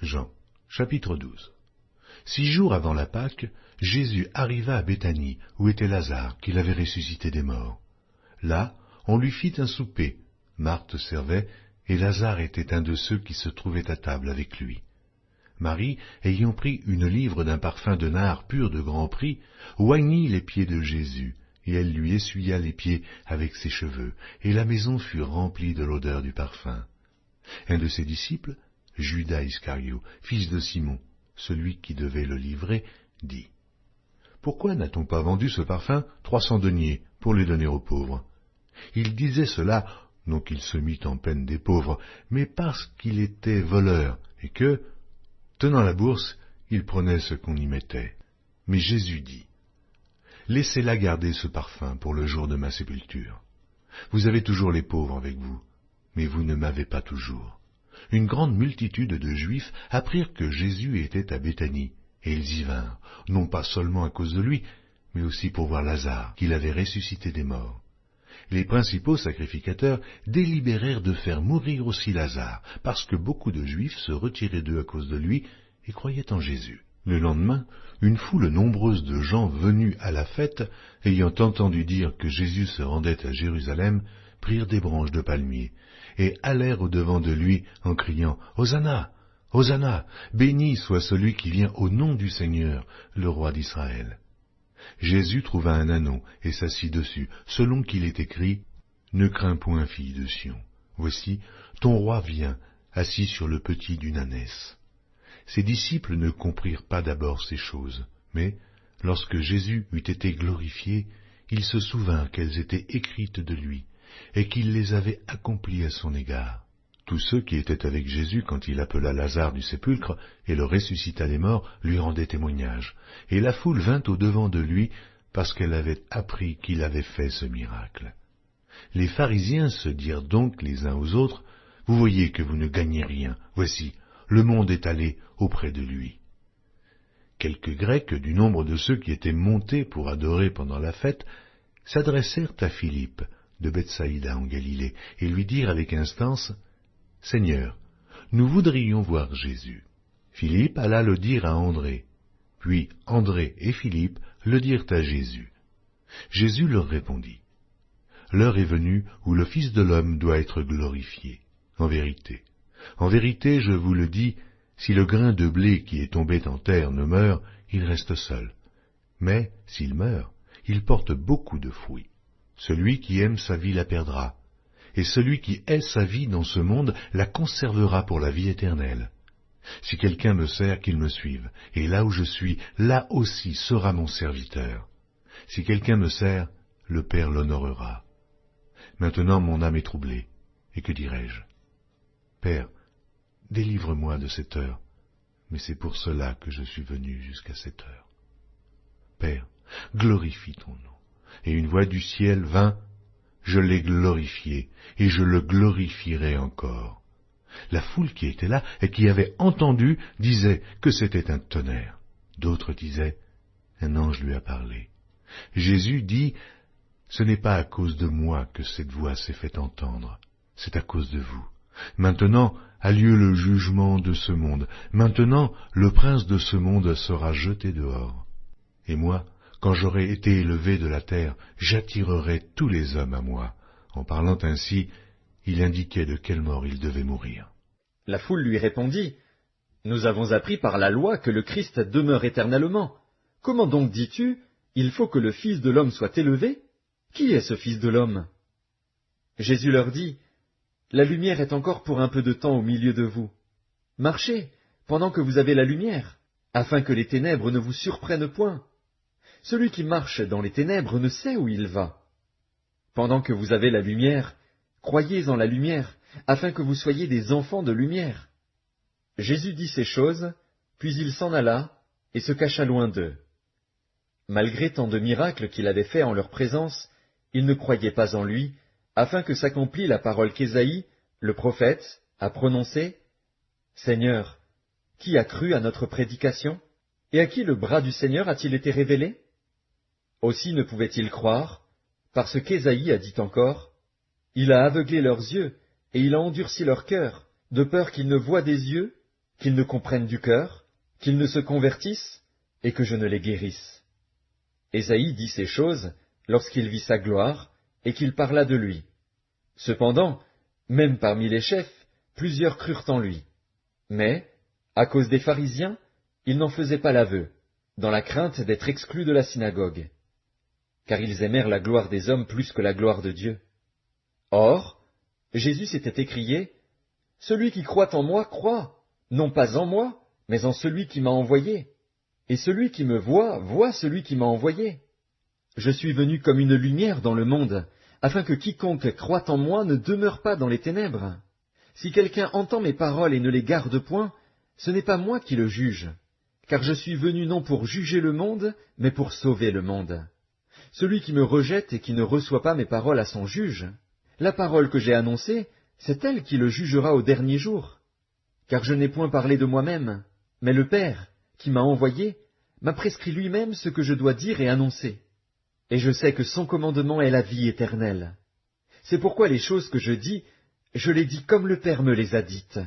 Jean, chapitre 12. 6 jours avant la Pâque, Jésus arriva à Béthanie, où était Lazare, qu'il avait ressuscité des morts. Là, on lui fit un souper. Marthe servait, et Lazare était un de ceux qui se trouvaient à table avec lui. Marie, ayant pris une livre d'un parfum de nard pur de grand prix, oignit les pieds de Jésus, et elle lui essuya les pieds avec ses cheveux, et la maison fut remplie de l'odeur du parfum. Un de ses disciples, Judas Iscario, fils de Simon, celui qui devait le livrer, dit « Pourquoi n'a-t-on pas vendu ce parfum 300 deniers pour les donner aux pauvres ?» Il disait cela, non qu'il se mît en peine des pauvres, mais parce qu'il était voleur, et que, tenant la bourse, il prenait ce qu'on y mettait. Mais Jésus dit « Laissez-la garder ce parfum pour le jour de ma sépulture. Vous avez toujours les pauvres avec vous, mais vous ne m'avez pas toujours. » Une grande multitude de Juifs apprirent que Jésus était à Béthanie, et ils y vinrent, non pas seulement à cause de lui, mais aussi pour voir Lazare, qu'il avait ressuscité des morts. Les principaux sacrificateurs délibérèrent de faire mourir aussi Lazare, parce que beaucoup de Juifs se retiraient d'eux à cause de lui et croyaient en Jésus. Le lendemain, une foule nombreuse de gens venus à la fête, ayant entendu dire que Jésus se rendait à Jérusalem, prirent des branches de palmier, et allèrent au-devant de lui en criant « Hosanna! Hosanna! Béni soit celui qui vient au nom du Seigneur, le roi d'Israël !» Jésus trouva un ânon et s'assit dessus, selon qu'il est écrit « Ne crains point, fille de Sion, voici, ton roi vient, assis sur le petit d'une ânesse. » Ses disciples ne comprirent pas d'abord ces choses, mais, lorsque Jésus eut été glorifié, il se souvint qu'elles étaient écrites de lui, et qu'il les avait accomplies à son égard. Tous ceux qui étaient avec Jésus quand il appela Lazare du sépulcre et le ressuscita des morts lui rendaient témoignage, et la foule vint au-devant de lui parce qu'elle avait appris qu'il avait fait ce miracle. Les pharisiens se dirent donc les uns aux autres, « Vous voyez que vous ne gagnez rien, voici, le monde est allé auprès de lui. » Quelques Grecs du nombre de ceux qui étaient montés pour adorer pendant la fête s'adressèrent à Philippe, de Bethsaïda en Galilée, et lui dirent avec instance « Seigneur, nous voudrions voir Jésus. » Philippe alla le dire à André. Puis André et Philippe le dirent à Jésus. Jésus leur répondit « L'heure est venue où le Fils de l'homme doit être glorifié. En vérité, je vous le dis, si le grain de blé qui est tombé en terre ne meurt, il reste seul. Mais s'il meurt, il porte beaucoup de fruits. Celui qui aime sa vie la perdra, et celui qui hait sa vie dans ce monde la conservera pour la vie éternelle. Si quelqu'un me sert, qu'il me suive, et là où je suis, là aussi sera mon serviteur. Si quelqu'un me sert, le Père l'honorera. Maintenant mon âme est troublée, et que dirai-je? Père, délivre-moi de cette heure, mais c'est pour cela que je suis venu jusqu'à cette heure. Père, glorifie ton nom. Et une voix du ciel vint, « Je l'ai glorifié, et je le glorifierai encore. » La foule qui était là et qui avait entendu disait que c'était un tonnerre. D'autres disaient, « Un ange lui a parlé. » Jésus dit, « Ce n'est pas à cause de moi que cette voix s'est fait entendre, c'est à cause de vous. Maintenant a lieu le jugement de ce monde. Maintenant le prince de ce monde sera jeté dehors. Et moi, quand j'aurai été élevé de la terre, j'attirerai tous les hommes à moi. » En parlant ainsi, il indiquait de quelle mort il devait mourir. La foule lui répondit, « Nous avons appris par la loi que le Christ demeure éternellement. Comment donc dis-tu, il faut que le Fils de l'homme soit élevé? Qui est ce Fils de l'homme » Jésus leur dit, « La lumière est encore pour un peu de temps au milieu de vous. Marchez, pendant que vous avez la lumière, afin que les ténèbres ne vous surprennent point. Celui qui marche dans les ténèbres ne sait où il va. Pendant que vous avez la lumière, croyez en la lumière, afin que vous soyez des enfants de lumière. » Jésus dit ces choses, puis il s'en alla et se cacha loin d'eux. Malgré tant de miracles qu'il avait faits en leur présence, ils ne croyaient pas en lui, afin que s'accomplît la parole qu'Ésaïe, le prophète, a prononcée. « Seigneur, qui a cru à notre prédication? Et à qui le bras du Seigneur a-t-il été révélé? » Aussi ne pouvaient-ils croire, parce qu'Ésaïe a dit encore, « Il a aveuglé leurs yeux, et il a endurci leur cœur, de peur qu'ils ne voient des yeux, qu'ils ne comprennent du cœur, qu'ils ne se convertissent, et que je ne les guérisse. » Ésaïe dit ces choses lorsqu'il vit sa gloire, et qu'il parla de lui. Cependant, même parmi les chefs, plusieurs crurent en lui. Mais, à cause des pharisiens, ils n'en faisaient pas l'aveu, dans la crainte d'être exclus de la synagogue. Car ils aimèrent la gloire des hommes plus que la gloire de Dieu. Or, Jésus s'était écrié, « Celui qui croit en moi croit, non pas en moi, mais en celui qui m'a envoyé. Et celui qui me voit, voit celui qui m'a envoyé. Je suis venu comme une lumière dans le monde, afin que quiconque croit en moi ne demeure pas dans les ténèbres. Si quelqu'un entend mes paroles et ne les garde point, ce n'est pas moi qui le juge, car je suis venu non pour juger le monde, mais pour sauver le monde. Celui qui me rejette et qui ne reçoit pas mes paroles à son juge, la parole que j'ai annoncée, c'est elle qui le jugera au dernier jour. Car je n'ai point parlé de moi-même, mais le Père, qui m'a envoyé, m'a prescrit lui-même ce que je dois dire et annoncer. Et je sais que son commandement est la vie éternelle. C'est pourquoi les choses que je dis, je les dis comme le Père me les a dites.